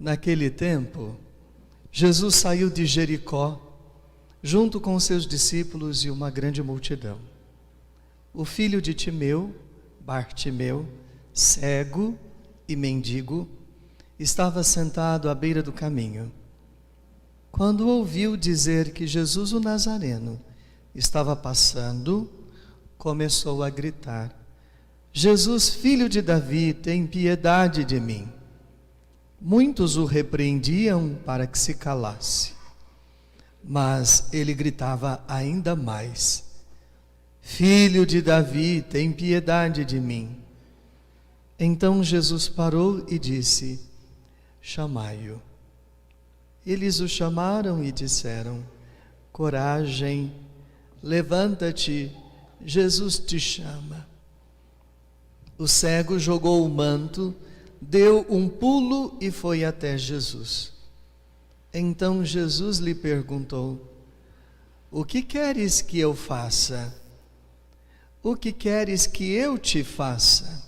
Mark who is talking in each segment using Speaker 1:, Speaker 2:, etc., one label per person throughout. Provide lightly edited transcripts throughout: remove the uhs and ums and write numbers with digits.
Speaker 1: Naquele tempo, Jesus saiu de Jericó, junto com seus discípulos e uma grande multidão. O filho de Timeu, Bartimeu, cego e mendigo, estava sentado à beira do caminho. Quando ouviu dizer que Jesus o Nazareno estava passando, começou a gritar: Jesus, filho de Davi, tem piedade de mim. Muitos o repreendiam para que se calasse, mas ele gritava ainda mais: Filho de Davi, tem piedade de mim. Então Jesus parou e disse: chamai-o. Eles o chamaram e disseram: coragem, levanta-te, Jesus te chama. O cego jogou o manto, deu um pulo e foi até Jesus. Então Jesus lhe perguntou: o que queres que eu faça? O que queres que eu te faça?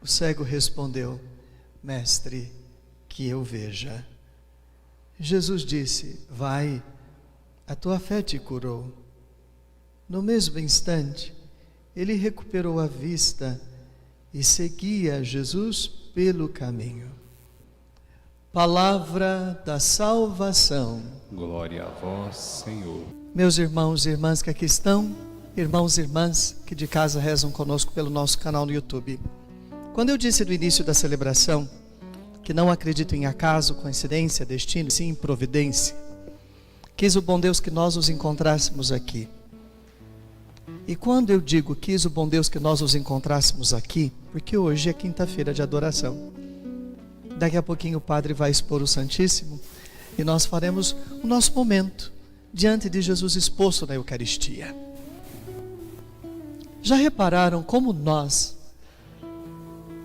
Speaker 1: O cego respondeu: mestre, que eu veja. Jesus disse: vai, a tua fé te curou. No mesmo instante, ele recuperou a vista e seguia Jesus pelo caminho. Palavra da salvação.
Speaker 2: Glória a vós, Senhor.
Speaker 1: Meus irmãos e irmãs que aqui estão, irmãos e irmãs que de casa rezam conosco pelo nosso canal no YouTube. Quando eu disse no início da celebração que não acredito em acaso, coincidência, destino, sim em providência, quis o bom Deus que nós nos encontrássemos aqui. E quando eu digo quis o bom Deus que nós nos encontrássemos aqui, porque hoje é quinta-feira de adoração. Daqui a pouquinho o Padre vai expor o Santíssimo e nós faremos o nosso momento diante de Jesus exposto na Eucaristia. Já repararam como nós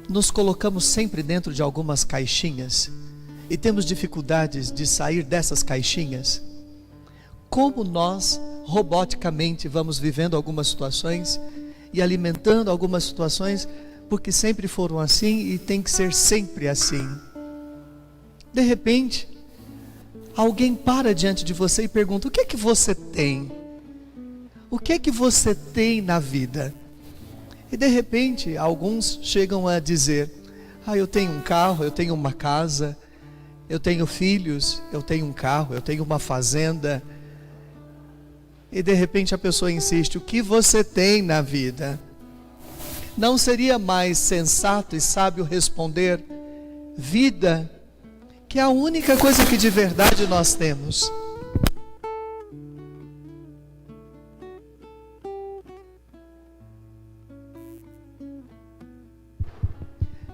Speaker 1: nos colocamos sempre dentro de algumas caixinhas e temos dificuldades de sair dessas caixinhas? Como nós roboticamente vamos vivendo algumas situações e alimentando algumas situações porque sempre foram assim e tem que ser sempre assim. De repente, alguém para diante de você e pergunta: o que é que você tem? O que é que você tem na vida? E de repente, alguns chegam a dizer: eu tenho um carro, eu tenho uma casa, eu tenho filhos, eu tenho um carro, eu tenho uma fazenda. E de repente a pessoa insiste: o que você tem na vida? Não seria mais sensato e sábio responder: vida, que é a única coisa que de verdade nós temos?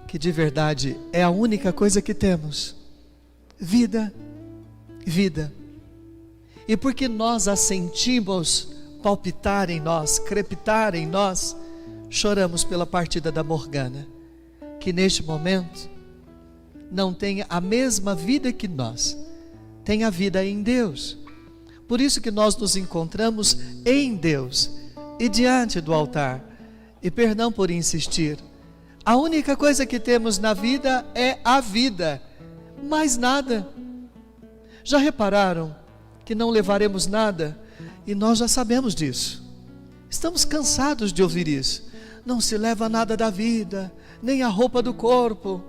Speaker 1: Que de verdade é a única coisa que temos. Vida, vida. E porque nós a sentimos palpitar em nós, crepitar em nós, choramos pela partida da Morgana, que neste momento não tem a mesma vida que nós, tem a vida em Deus. Por isso que nós nos encontramos em Deus e diante do altar. E perdão por insistir, a única coisa que temos na vida é a vida, mais nada. Já repararam que não levaremos nada? E nós já sabemos disso. Estamos cansados de ouvir isso. Não se leva nada da vida, nem a roupa do corpo.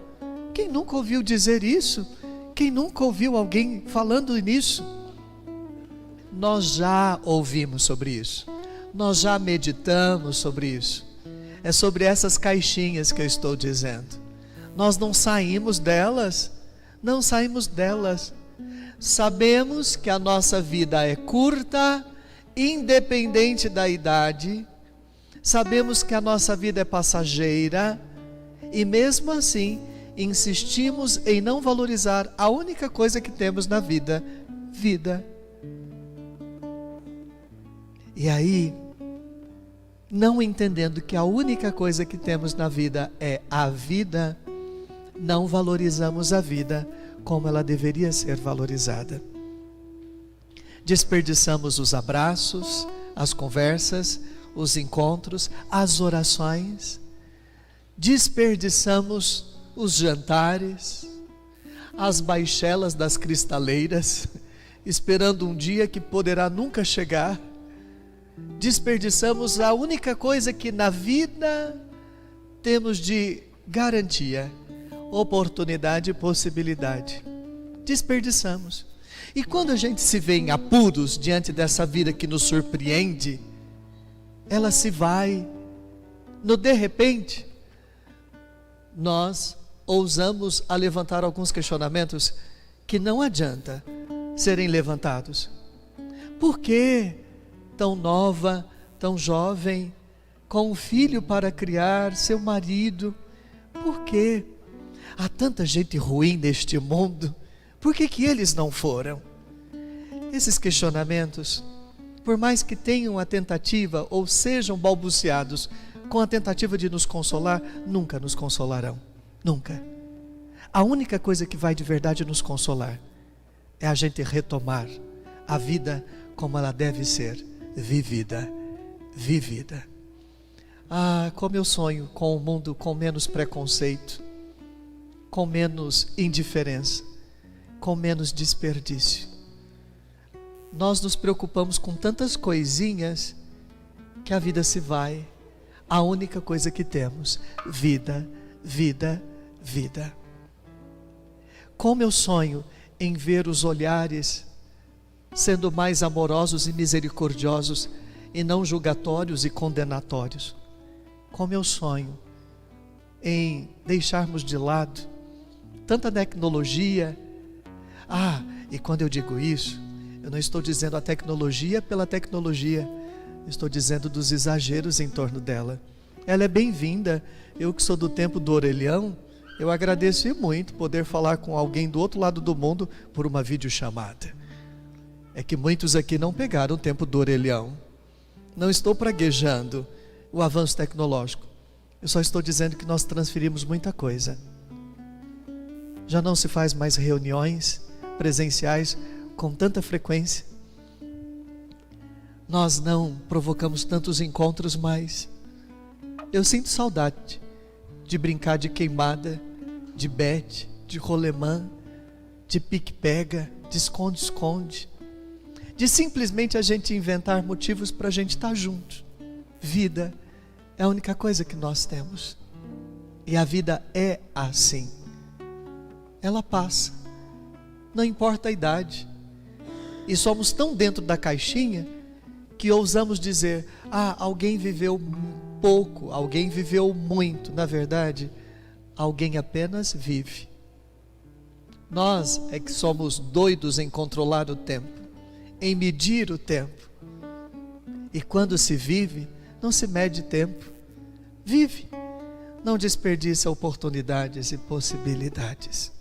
Speaker 1: Quem nunca ouviu dizer isso? Quem nunca ouviu alguém falando nisso? Nós já ouvimos sobre isso. Nós já meditamos sobre isso. É sobre essas caixinhas que eu estou dizendo. Nós não saímos delas. Não saímos delas. Sabemos que a nossa vida é curta, independente da idade. Sabemos que a nossa vida é passageira. E mesmo assim, insistimos em não valorizar a única coisa que temos na vida: vida. E aí, não entendendo que a única coisa que temos na vida é a vida, não valorizamos a vida como ela deveria ser valorizada. Desperdiçamos os abraços, as conversas, os encontros, as orações. Desperdiçamos os jantares, às baixelas das cristaleiras, esperando um dia que poderá nunca chegar. Desperdiçamos a única coisa que na vida temos de garantia, oportunidade e possibilidade. Desperdiçamos. E quando a gente se vê em apuros diante dessa vida que nos surpreende, ela se vai. No de repente, nós ousamos a levantar alguns questionamentos que não adianta serem levantados. Por que tão nova, tão jovem, com um filho para criar, seu marido? Por que há tanta gente ruim neste mundo? Por que eles não foram? Esses questionamentos, por mais que tenham a tentativa ou sejam balbuciados com a tentativa de nos consolar, nunca nos consolarão. Nunca. A única coisa que vai de verdade nos consolar é a gente retomar a vida como ela deve ser vivida. Vivida. Ah, como eu sonho com um mundo com menos preconceito, com menos indiferença, com menos desperdício. Nós nos preocupamos com tantas coisinhas que a vida se vai. A única coisa que temos: vida, vida, vida. Como eu sonho em ver os olhares sendo mais amorosos e misericordiosos e não julgatórios e condenatórios. Como eu sonho em deixarmos de lado tanta tecnologia. E quando eu digo isso, eu não estou dizendo a tecnologia pela tecnologia, estou dizendo dos exageros em torno dela. Ela é bem-vinda. Eu que sou do tempo do orelhão, eu agradeço muito poder falar com alguém do outro lado do mundo por uma videochamada. É que muitos aqui não pegaram o tempo do orelhão. Não estou praguejando o avanço tecnológico. Eu só estou dizendo que nós transferimos muita coisa. Já não se faz mais reuniões presenciais com tanta frequência. Nós não provocamos tantos encontros mais. Eu sinto saudade de brincar de queimada, de bete, de rolemã, de pique-pega, de esconde-esconde, de simplesmente a gente inventar motivos para a gente estar junto. Vida é a única coisa que nós temos. E a vida é assim. Ela passa, não importa a idade. E somos tão dentro da caixinha que ousamos dizer: alguém viveu pouco, alguém viveu muito. Na verdade, alguém apenas vive. Nós é que somos doidos em controlar o tempo, em medir o tempo. E quando se vive, não se mede tempo. Vive, não desperdiça oportunidades e possibilidades.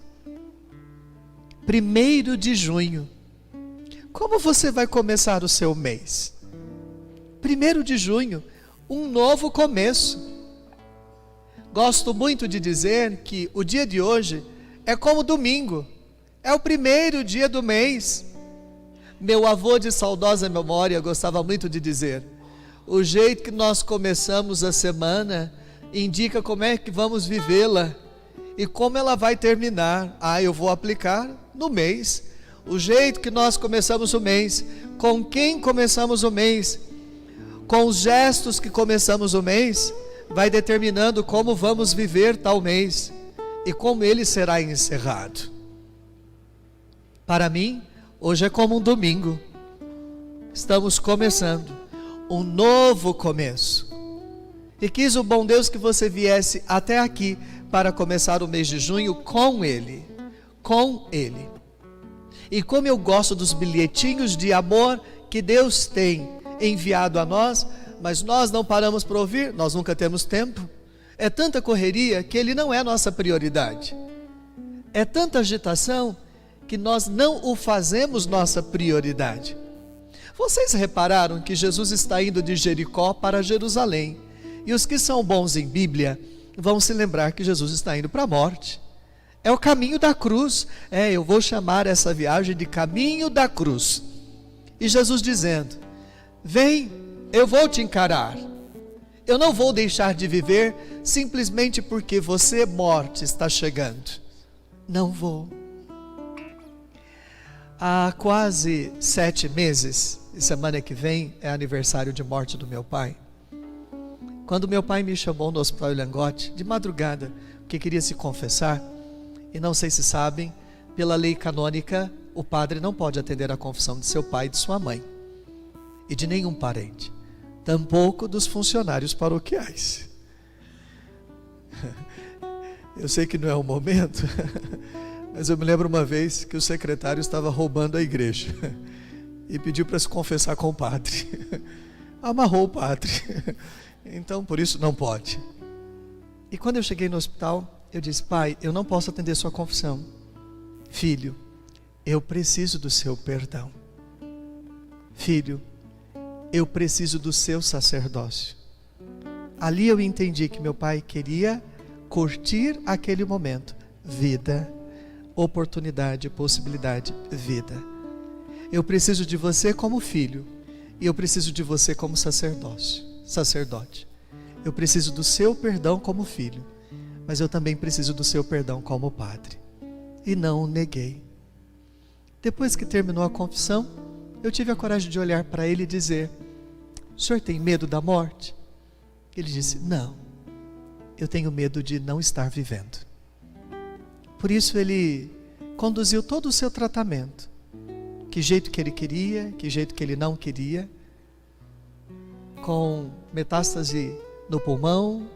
Speaker 1: 1º de junho. Como você vai começar o seu mês? 1º de junho, um novo começo. Gosto muito de dizer que o dia de hoje é como domingo. É o 1º dia do mês. Meu avô de saudosa memória gostava muito de dizer: o jeito que nós começamos a semana indica como é que vamos vivê-la e como ela vai terminar. Eu vou aplicar no mês. O jeito que nós começamos o mês, com quem começamos o mês, com os gestos que começamos o mês, vai determinando como vamos viver tal mês e como ele será encerrado. Para mim, hoje é como um domingo. Estamos começando um novo começo. E quis o bom Deus que você viesse até aqui para começar o mês de junho com Ele. Com Ele. E como eu gosto dos bilhetinhos de amor que Deus tem enviado a nós, mas nós não paramos para ouvir, nós nunca temos tempo. É tanta correria que Ele não é nossa prioridade. É tanta agitação que nós não o fazemos nossa prioridade. Vocês repararam que Jesus está indo de Jericó para Jerusalém. E os que são bons em Bíblia vão se lembrar que Jesus está indo para a morte. É o caminho da cruz. Eu vou chamar essa viagem de caminho da cruz. E Jesus dizendo: vem, eu vou te encarar. Eu não vou deixar de viver simplesmente porque você, morte, está chegando. Não vou. Há quase 7 meses, e semana que vem é aniversário de morte do meu pai. Quando meu pai me chamou no Hospital Ilhangote, de madrugada, porque queria se confessar, e não sei se sabem, pela lei canônica, o padre não pode atender a confissão de seu pai e de sua mãe, e de nenhum parente, tampouco dos funcionários paroquiais. Eu sei que não é o momento, mas eu me lembro uma vez que o secretário estava roubando a igreja e pediu para se confessar com o padre. Amarrou o padre. Então, por isso não pode. E quando eu cheguei no hospital, eu disse: pai, eu não posso atender sua confissão. Filho, eu preciso do seu perdão. Filho, eu preciso do seu sacerdócio. Ali eu entendi que meu pai queria curtir aquele momento. Vida, oportunidade, possibilidade, vida. Eu preciso de você como filho, e eu preciso de você como sacerdote. Eu preciso do seu perdão como filho, mas eu também preciso do seu perdão como padre. E não o neguei. Depois que terminou a confissão, eu tive a coragem de olhar para ele e dizer: o senhor tem medo da morte? Ele disse: não, eu tenho medo de não estar vivendo. Por isso ele conduziu todo o seu tratamento, que jeito que ele queria, que jeito que ele não queria, com metástase no pulmão,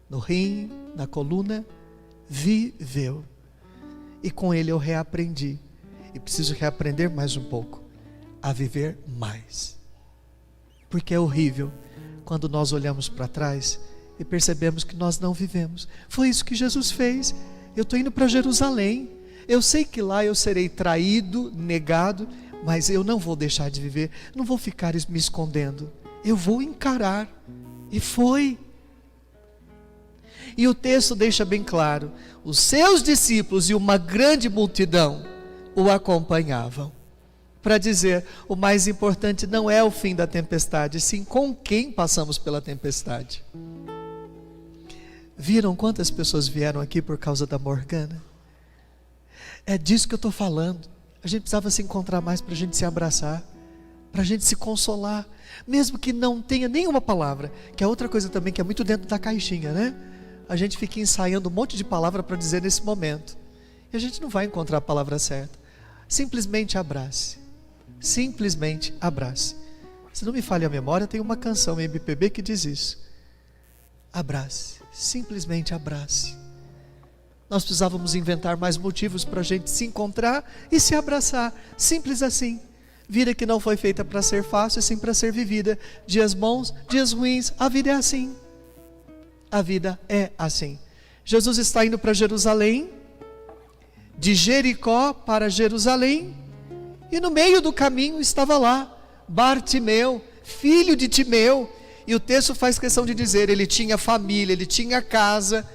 Speaker 1: no rim, na coluna, viveu. E com ele eu reaprendi, e preciso reaprender mais um pouco, a viver mais. Porque é horrível quando nós olhamos para trás e percebemos que nós não vivemos. Foi isso que Jesus fez. Eu estou indo para Jerusalém, eu sei que lá eu serei traído, negado, mas eu não vou deixar de viver, não vou ficar me escondendo, eu vou encarar. E foi. E o texto deixa bem claro: os seus discípulos e uma grande multidão o acompanhavam, para dizer: o mais importante não é o fim da tempestade, sim com quem passamos pela tempestade. Viram quantas pessoas vieram aqui por causa da Morgana? É disso que eu estou falando. A gente precisava se encontrar mais para a gente se abraçar, para a gente se consolar, mesmo que não tenha nenhuma palavra, que é outra coisa também que é muito dentro da caixinha, né? A gente fica ensaiando um monte de palavra para dizer nesse momento, e a gente não vai encontrar a palavra certa. Simplesmente abrace. Simplesmente abrace. Se não me falha a memória, tem uma canção em MPB que diz isso. Abrace, simplesmente abrace. Nós precisávamos inventar mais motivos para a gente se encontrar e se abraçar, simples assim. Vida que não foi feita para ser fácil, sim para ser vivida. Dias bons, dias ruins, a vida é assim. A vida é assim. Jesus está indo para Jerusalém, de Jericó para Jerusalém, e no meio do caminho estava lá Bartimeu, filho de Timeu. E o texto faz questão de dizer: ele tinha família, ele tinha casa,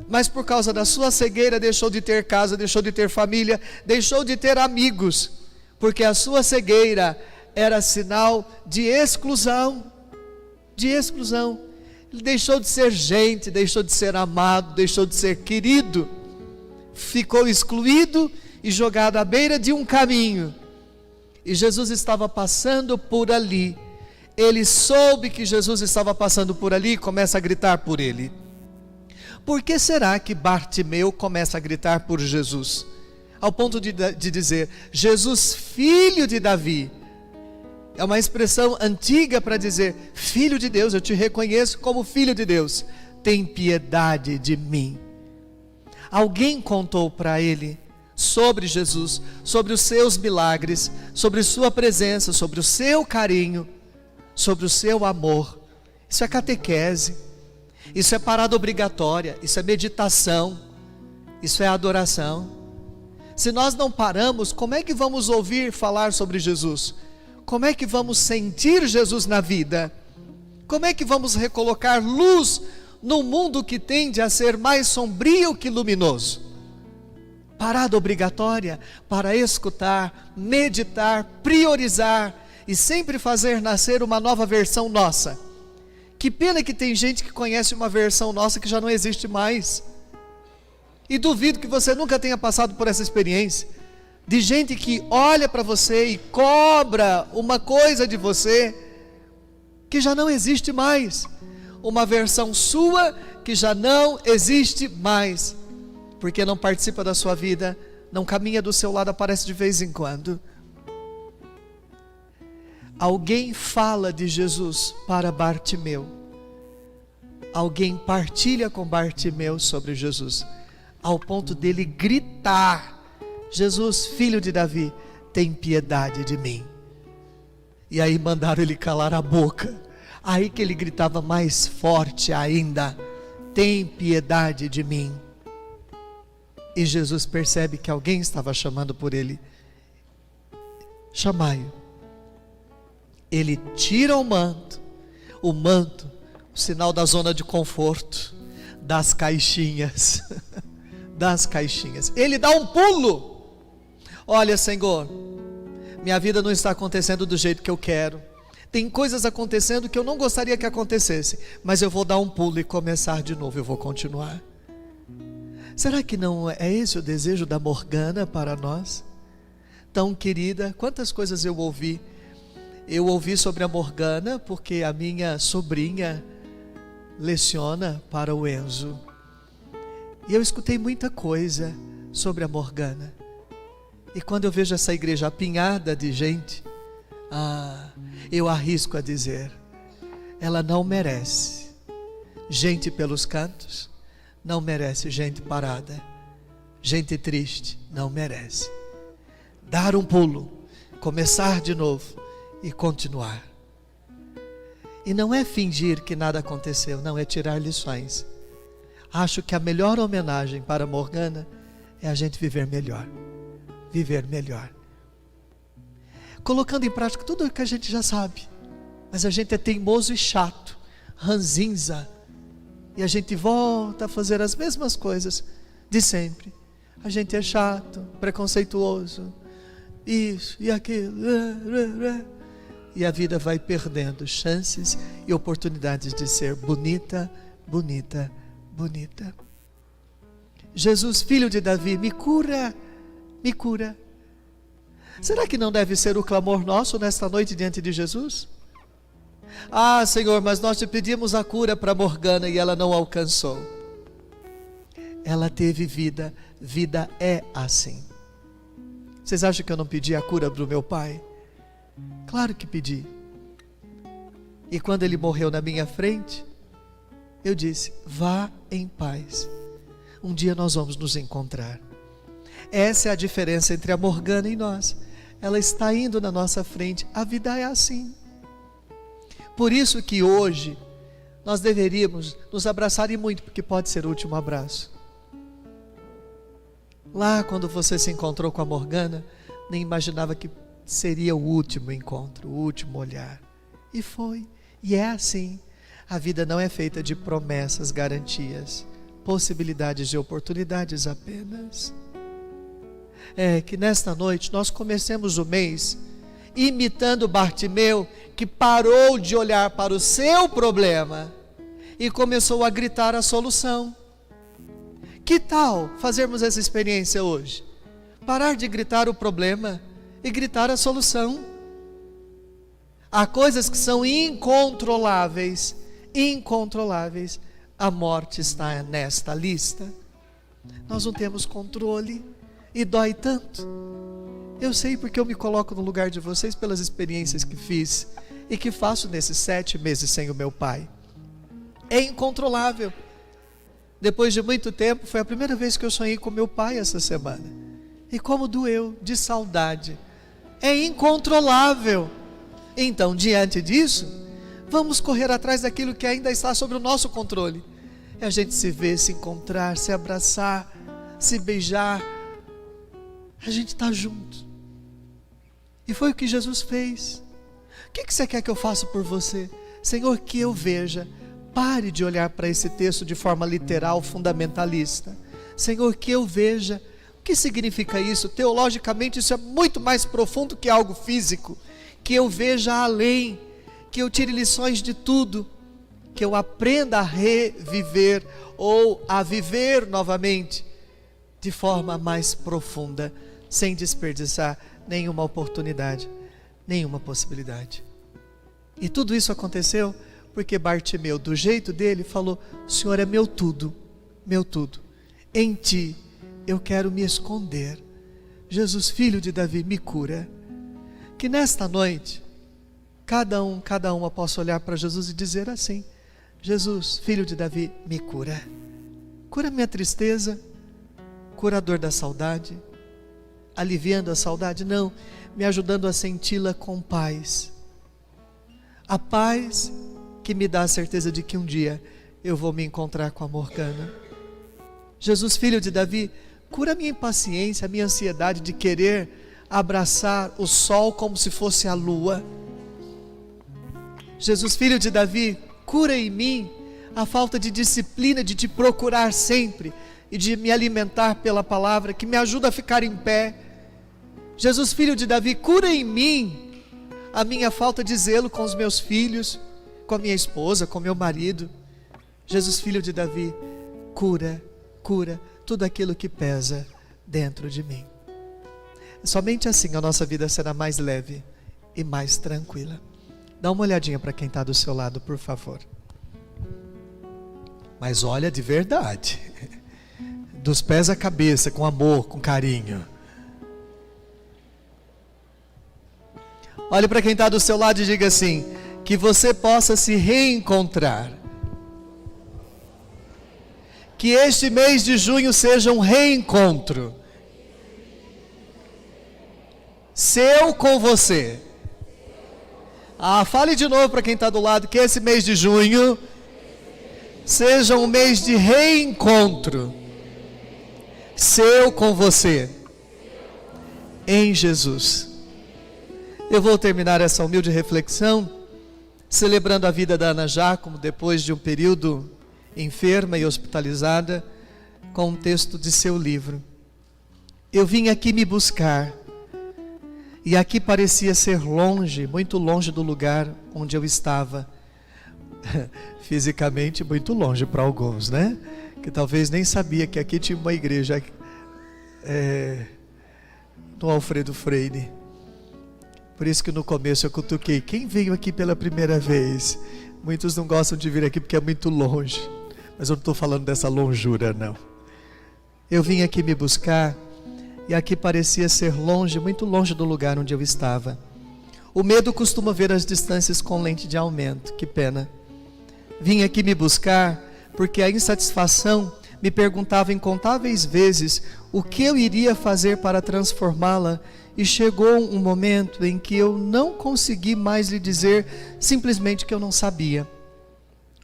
Speaker 1: mas por causa da sua cegueira deixou de ter casa, deixou de ter família, deixou de ter amigos, porque a sua cegueira era sinal de exclusão, de exclusão. Ele deixou de ser gente, deixou de ser amado, deixou de ser querido, ficou excluído e jogado à beira de um caminho. E Jesus estava passando por ali. Ele soube que Jesus estava passando por ali e começa a gritar por ele. Por que será que Bartimeu começa a gritar por Jesus? Ao ponto de dizer: Jesus, filho de Davi. É uma expressão antiga para dizer: filho de Deus, eu te reconheço como filho de Deus. Tem piedade de mim. Alguém contou para ele sobre Jesus, sobre os seus milagres, sobre sua presença, sobre o seu carinho, sobre o seu amor. Isso é catequese, isso é parada obrigatória, isso é meditação, isso é adoração. Se nós não paramos, como é que vamos ouvir falar sobre Jesus? Como é que vamos sentir Jesus na vida? Como é que vamos recolocar luz num mundo que tende a ser mais sombrio que luminoso? Parada obrigatória para escutar, meditar, priorizar e sempre fazer nascer uma nova versão nossa. Que pena que tem gente que conhece uma versão nossa que já não existe mais. E duvido que você nunca tenha passado por essa experiência. de gente que olha para você e cobra uma coisa de você que já não existe mais, uma versão sua que já não existe mais, porque não participa da sua vida, não caminha do seu lado, aparece de vez em quando. Alguém fala de Jesus para Bartimeu, alguém partilha com Bartimeu sobre Jesus, ao ponto dele gritar: Jesus, filho de Davi, tem piedade de mim. E aí mandaram ele calar a boca. Aí que ele gritava mais forte ainda: tem piedade de mim. E Jesus percebe que alguém estava chamando por ele. Chamai-o. Ele tira o manto, o sinal da zona de conforto, das caixinhas, das caixinhas. Ele dá um pulo. Olha, Senhor, minha vida não está acontecendo do jeito que eu quero. Tem coisas acontecendo que eu não gostaria que acontecesse, mas eu vou dar um pulo e começar de novo, eu vou continuar. Será que não é esse o desejo da Morgana para nós? Tão querida, quantas coisas eu ouvi. Eu ouvi sobre a Morgana porque a minha sobrinha leciona para o Enzo. E eu escutei muita coisa sobre a Morgana. E quando eu vejo essa igreja apinhada de gente, eu arrisco a dizer, ela não merece gente pelos cantos, não merece gente parada, gente triste, não merece. Dar um pulo, começar de novo e continuar. E não é fingir que nada aconteceu, não, é tirar lições. Acho que a melhor homenagem para Morgana é a gente viver melhor. Viver melhor, colocando em prática tudo o que a gente já sabe, mas a gente é teimoso e chato, ranzinza, e a gente volta a fazer as mesmas coisas de sempre. A gente é chato, preconceituoso, isso e aquilo, e a vida vai perdendo chances e oportunidades de ser bonita, bonita, bonita. Jesus, filho de Davi, me cura. Me cura. Será que não deve ser o clamor nosso nesta noite diante de Jesus? Senhor, mas nós te pedimos a cura para Morgana e ela não alcançou. Ela teve vida, vida é assim. Vocês acham que eu não pedi a cura para o meu pai? Claro que pedi. E quando ele morreu na minha frente, eu disse: vá em paz. Um dia nós vamos nos encontrar. Essa é a diferença entre a Morgana e nós. Ela está indo na nossa frente. A vida é assim. Por isso que hoje nós deveríamos nos abraçar e muito, porque pode ser o último abraço. Lá quando você se encontrou com a Morgana, nem imaginava que seria o último encontro, o último olhar. E foi. E é assim. A vida não é feita de promessas, garantias, possibilidades e oportunidades apenas. Que nesta noite nós comecemos o mês imitando Bartimeu, que parou de olhar para o seu problema e começou a gritar a solução. Que tal fazermos essa experiência hoje? Parar de gritar o problema e gritar a solução. Há coisas que são incontroláveis, incontroláveis. A morte está nesta lista. Nós não temos controle. E dói tanto. Eu sei porque eu me coloco no lugar de vocês pelas experiências que fiz e que faço nesses 7 meses sem o meu pai. É incontrolável. Depois de muito tempo, foi a primeira vez que eu sonhei com meu pai essa semana. E como doeu, de saudade. É incontrolável. Então, diante disso, vamos correr atrás daquilo que ainda está sob o nosso controle. É a gente se ver, se encontrar, se abraçar, se beijar. A gente está junto. E foi o que Jesus fez. O que você quer que eu faça por você? Senhor, que eu veja. Pare de olhar para esse texto de forma literal, fundamentalista. Senhor, que eu veja. O que significa isso? Teologicamente isso é muito mais profundo que algo físico. Que eu veja além. Que eu tire lições de tudo. Que eu aprenda a reviver ou a viver novamente de forma mais profunda. sem desperdiçar nenhuma oportunidade, nenhuma possibilidade. E tudo isso aconteceu porque Bartimeu, do jeito dele, falou: o Senhor é meu tudo, meu tudo. Em Ti eu quero me esconder. Jesus, filho de Davi, me cura. Que nesta noite, cada uma possa olhar para Jesus e dizer assim: Jesus, filho de Davi, me cura. Cura minha tristeza, cura a dor da saudade, aliviando a saudade, não, me ajudando a senti-la com paz. A paz que me dá a certeza de que um dia eu vou me encontrar com a Morgana. Jesus, filho de Davi, cura a minha impaciência, a minha ansiedade de querer abraçar o sol como se fosse a lua. Jesus, filho de Davi, cura em mim a falta de disciplina de te procurar sempre e de me alimentar pela palavra, que me ajuda a ficar em pé. Jesus, filho de Davi, cura em mim a minha falta de zelo com os meus filhos, com a minha esposa, com meu marido. Jesus, filho de Davi, cura tudo aquilo que pesa dentro de mim. Somente assim a nossa vida será mais leve e mais tranquila. Dá uma olhadinha para quem está do seu lado, por favor. Mas olha de verdade, dos pés à cabeça, com amor, com carinho. Olhe para quem está do seu lado e diga assim: que você possa se reencontrar. Que este mês de junho seja um reencontro seu com você. Fale de novo para quem está do lado, que esse mês de junho seja um mês de reencontro seu com você, em Jesus. Eu vou terminar essa humilde reflexão celebrando a vida da Ana Giacomo, depois de um período enferma e hospitalizada, com um texto de seu livro. Eu vim aqui me buscar, e aqui parecia ser longe, muito longe do lugar onde eu estava. Fisicamente muito longe para alguns, né? Que talvez nem sabia que aqui tinha uma igreja do Alfredo Freire. Por isso que no começo eu cutuquei: quem veio aqui pela primeira vez? Muitos não gostam de vir aqui porque é muito longe, mas eu não estou falando dessa longura, não. Eu vim aqui me buscar, e aqui parecia ser longe, muito longe do lugar onde eu estava. O medo costuma ver as distâncias com lente de aumento, que pena. Vim aqui me buscar porque a insatisfação me perguntava incontáveis vezes o que eu iria fazer para transformá-la, e chegou um momento em que eu não consegui mais lhe dizer simplesmente que eu não sabia.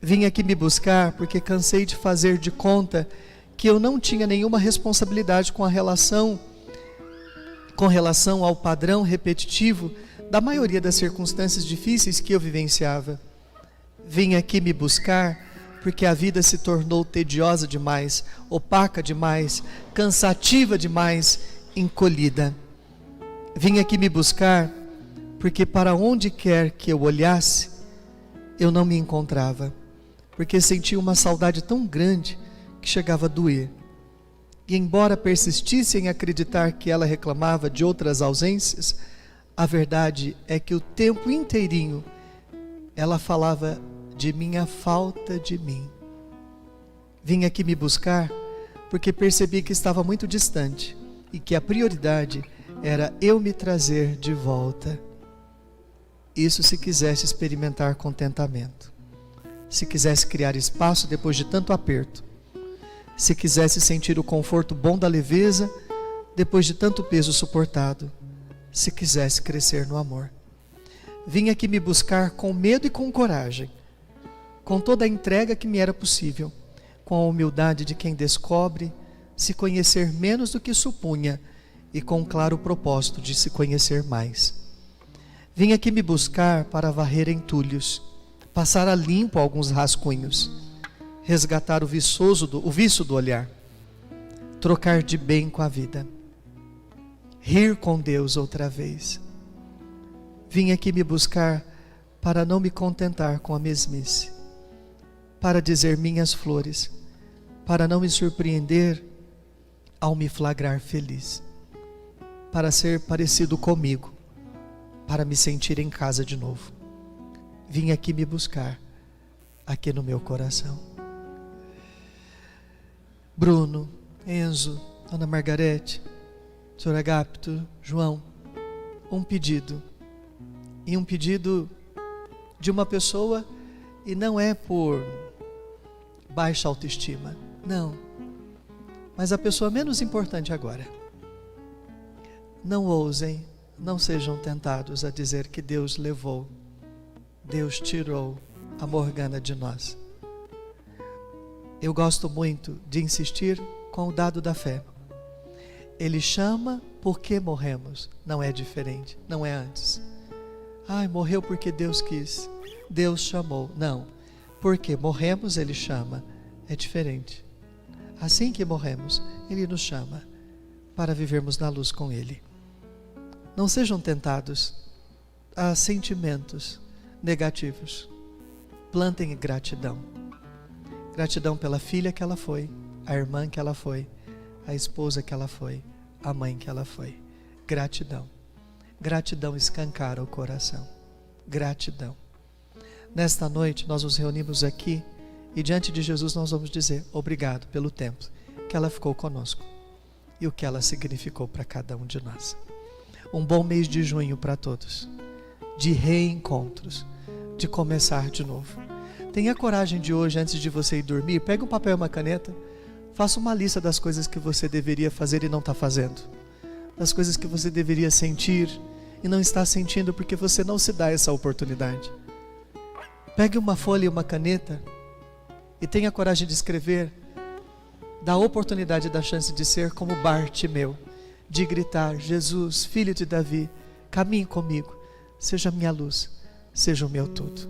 Speaker 1: Vim aqui me buscar porque cansei de fazer de conta que eu não tinha nenhuma responsabilidade com relação ao padrão repetitivo da maioria das circunstâncias difíceis que eu vivenciava. Vim aqui me buscar porque a vida se tornou tediosa demais, opaca demais, cansativa demais, encolhida. Vim aqui me buscar porque para onde quer que eu olhasse, eu não me encontrava, porque sentia uma saudade tão grande que chegava a doer. E embora persistisse em acreditar que ela reclamava de outras ausências, a verdade é que o tempo inteirinho ela falava de minha falta de mim. Vim aqui me buscar porque percebi que estava muito distante e que a prioridade era eu me trazer de volta. Isso se quisesse experimentar contentamento, se quisesse criar espaço depois de tanto aperto, se quisesse sentir o conforto bom da leveza depois de tanto peso suportado, se quisesse crescer no amor. Vim aqui me buscar com medo e com coragem, com toda a entrega que me era possível, com a humildade de quem descobre se conhecer menos do que supunha e com um claro propósito de se conhecer mais. Vim aqui me buscar para varrer entulhos, passar a limpo alguns rascunhos, resgatar o vício do olhar, trocar de bem com a vida, rir com Deus outra vez. Vim aqui me buscar para não me contentar com a mesmice, para dizer minhas flores, para não me surpreender ao me flagrar feliz. para ser parecido comigo, para me sentir em casa de novo. Vim aqui me buscar, aqui no meu coração. Bruno, Enzo, Ana Margarete, Sr. Agapto, João, um pedido. E um pedido de uma pessoa, e não é por baixa autoestima, não. Mas a pessoa menos importante agora. Não ousem, não sejam tentados a dizer que Deus levou, Deus tirou a Morgana de nós. Eu gosto muito de insistir com o dado da fé. Ele chama porque morremos. Não é diferente, não é antes. Ai, morreu porque Deus quis, Deus chamou. Não, porque morremos, Ele chama. É diferente. Assim que morremos, Ele nos chama para vivermos na luz com Ele. Não sejam tentados a sentimentos negativos. Plantem gratidão. Gratidão pela filha que ela foi, a irmã que ela foi, a esposa que ela foi, a mãe que ela foi. Gratidão. Gratidão escancara o coração. Gratidão. Nesta noite nós nos reunimos aqui e diante de Jesus nós vamos dizer obrigado pelo tempo que ela ficou conosco e o que ela significou para cada um de nós. Um bom mês de junho para todos, de reencontros, de começar de novo. Tenha coragem de hoje, antes de você ir dormir, pegue um papel e uma caneta, faça uma lista das coisas que você deveria fazer e não está fazendo, das coisas que você deveria sentir e não está sentindo porque você não se dá essa oportunidade. Pegue uma folha e uma caneta e tenha coragem de escrever, da oportunidade, da chance de ser como Bartimeu, de gritar: Jesus, filho de Davi, caminhe comigo, seja minha luz, seja o meu tudo.